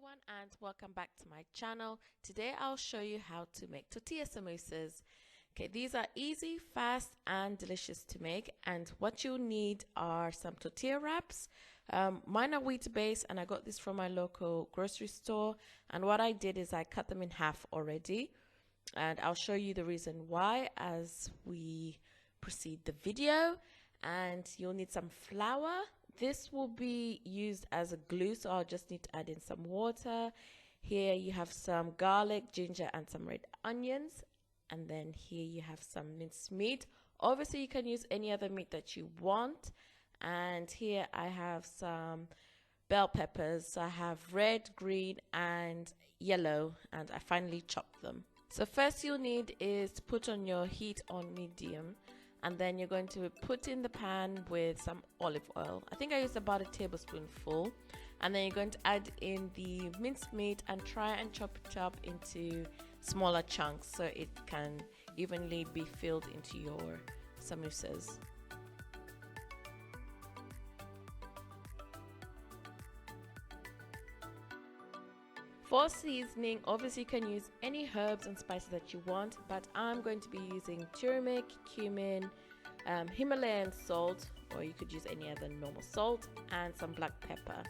everyone and welcome back to my channel. Today I'll show you how to make tortilla samosas. Okay, these are easy, fast and delicious to make, and what you'll need are some tortilla wraps. Mine are wheat based and I got this from my local grocery store, and what I did is I cut them in half already, and I'll show you the reason why as we proceed the video. And you'll need some flour. This will be used as a glue, so I'll just need to add in some water. Here you have some garlic, ginger and some red onions, and then here you have some minced meat. Obviously you can use any other meat that you want, and here I have some bell peppers. So I have red, green and yellow, and I finally chopped them. So first you'll need is to put on your heat on medium, and then you're going to put in the pan with some olive oil. I think I used about a tablespoonful, and then you're going to add in the minced meat and try and chop it up into smaller chunks so it can evenly be filled into your samosas. For seasoning, obviously you can use any herbs and spices that you want, but I'm going to be using turmeric, cumin, Himalayan salt, or you could use any other normal salt, and some black pepper.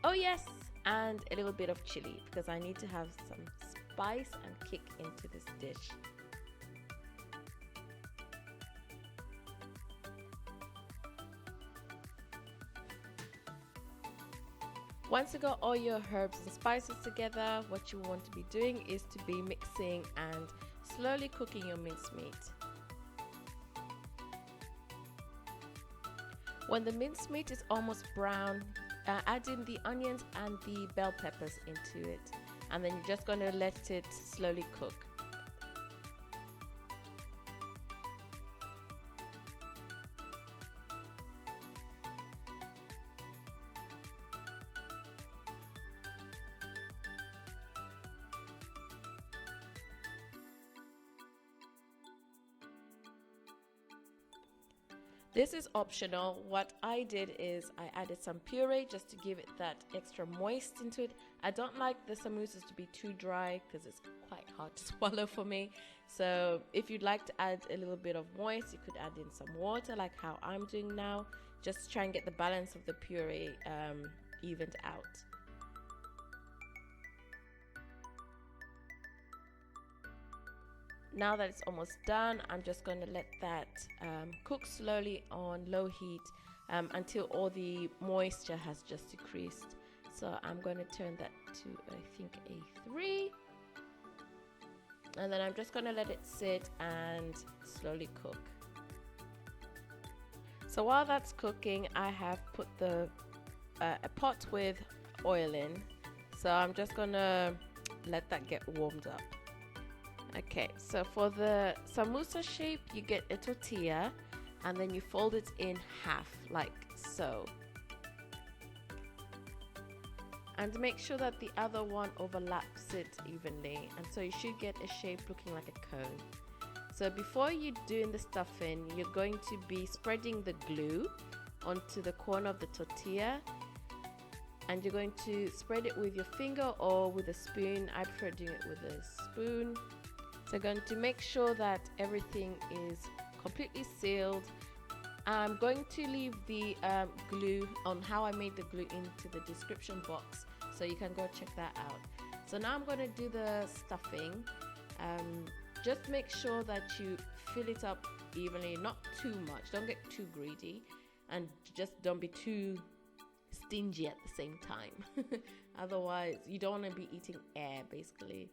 Oh yes, and a little bit of chili, because I need to have some spice and kick into this dish. Once you got all your herbs and spices together, what you want to be doing is to be mixing and slowly cooking your minced meat. When the minced meat is almost brown, add in the onions and the bell peppers into it, and then you're just going to let it slowly cook. This is optional. What I did is I added some puree just to give it that extra moist into it. I don't like the samosas to be too dry because it's quite hard to swallow for me. So if you'd like to add a little bit of moist, you could add in some water like how I'm doing now. Just try and get the balance of the puree evened out. Now that it's almost done, I'm just going to let that cook slowly on low heat until all the moisture has just decreased. So I'm going to turn that to, I think, a 3. And then I'm just going to let it sit and slowly cook. So while that's cooking, I have put a pot with oil in. So I'm just going to let that get warmed up. Okay, so for the samosa shape, you get a tortilla and then you fold it in half like so. And make sure that the other one overlaps it evenly, and so you should get a shape looking like a cone. So before you doing the stuffing, you're going to be spreading the glue onto the corner of the tortilla, and you're going to spread it with your finger or with a spoon. I prefer doing it with a spoon. So going to make sure that everything is completely sealed. I'm going to leave the glue on how I made the glue into the description box, so you can go check that out. So now I'm going to do the stuffing. Just make sure that you fill it up evenly, not too much. Don't get too greedy, and just don't be too stingy at the same time. Otherwise, you don't want to be eating air basically.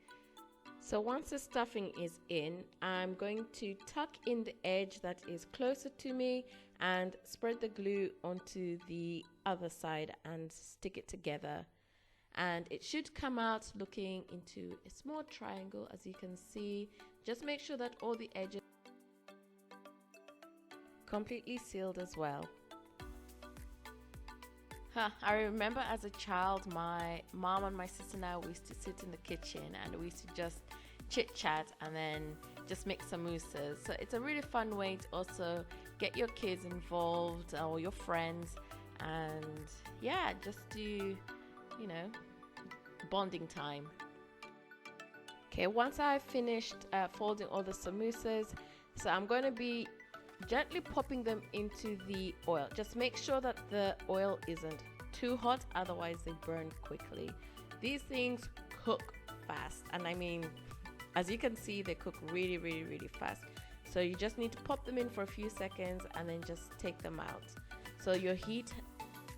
So once the stuffing is in, I'm going to tuck in the edge that is closer to me and spread the glue onto the other side and stick it together. And it should come out looking into a small triangle, as you can see. Just make sure that all the edges are completely sealed as well. I remember as a child, my mom and my sister and I used to sit in the kitchen and we used to just chit chat and then just make samosas. So it's a really fun way to also get your kids involved or your friends, and yeah, just to, you know, bonding time. Okay, once I've finished folding all the samosas, so I'm going to be gently popping them into the oil. Just make sure that the oil isn't too hot, otherwise they burn quickly. These things cook fast, and I mean, as you can see, they cook really fast. So you just need to pop them in for a few seconds and then just take them out. So your heat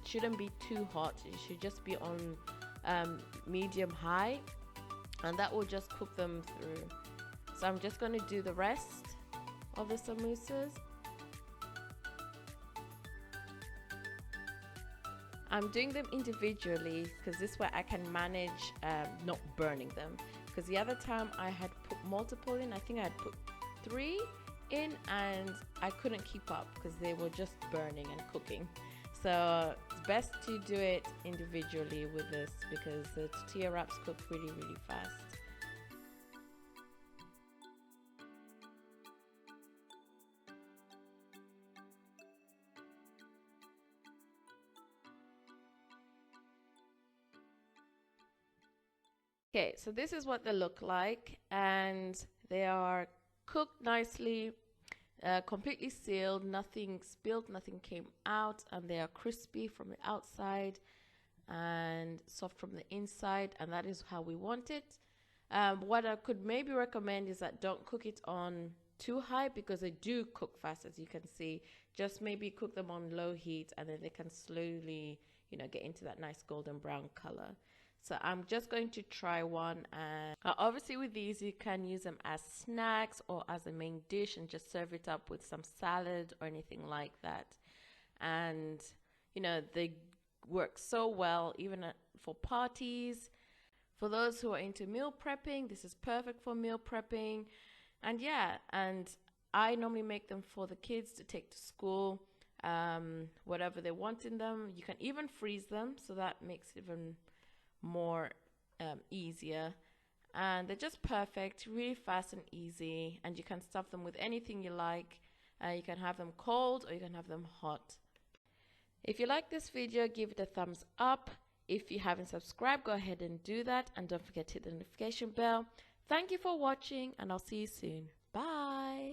shouldn't be too hot. It should just be on medium high, and that will just cook them through. So I'm just going to do the rest of the samosas. I'm doing them individually because this way I can manage not burning them. Because the other time I had put multiple in, I think I had put 3 in, and I couldn't keep up because they were just burning and cooking. So it's best to do it individually with this because the tortilla wraps cook really fast. Okay, so this is what they look like, and they are cooked nicely, completely sealed, nothing spilled, nothing came out, and they are crispy from the outside and soft from the inside, and that is how we want it. What I could maybe recommend is that don't cook it on too high because they do cook fast, as you can see. Just maybe cook them on low heat, and then they can slowly, you know, get into that nice golden brown color. So I'm just going to try one, and obviously with these you can use them as snacks or as a main dish and just serve it up with some salad or anything like that. And you know, they work so well even for parties. For those who are into meal prepping, this is perfect for meal prepping. And yeah, and I normally make them for the kids to take to school, whatever they want in them. You can even freeze them, so that makes it even more easier, and they're just perfect, really fast and easy, and you can stuff them with anything you like. You can have them cold or you can have them hot. If you like this video, give it a thumbs up. If you haven't subscribed, go ahead and do that, and don't forget to hit the notification bell. Thank you for watching, and I'll see you soon. Bye.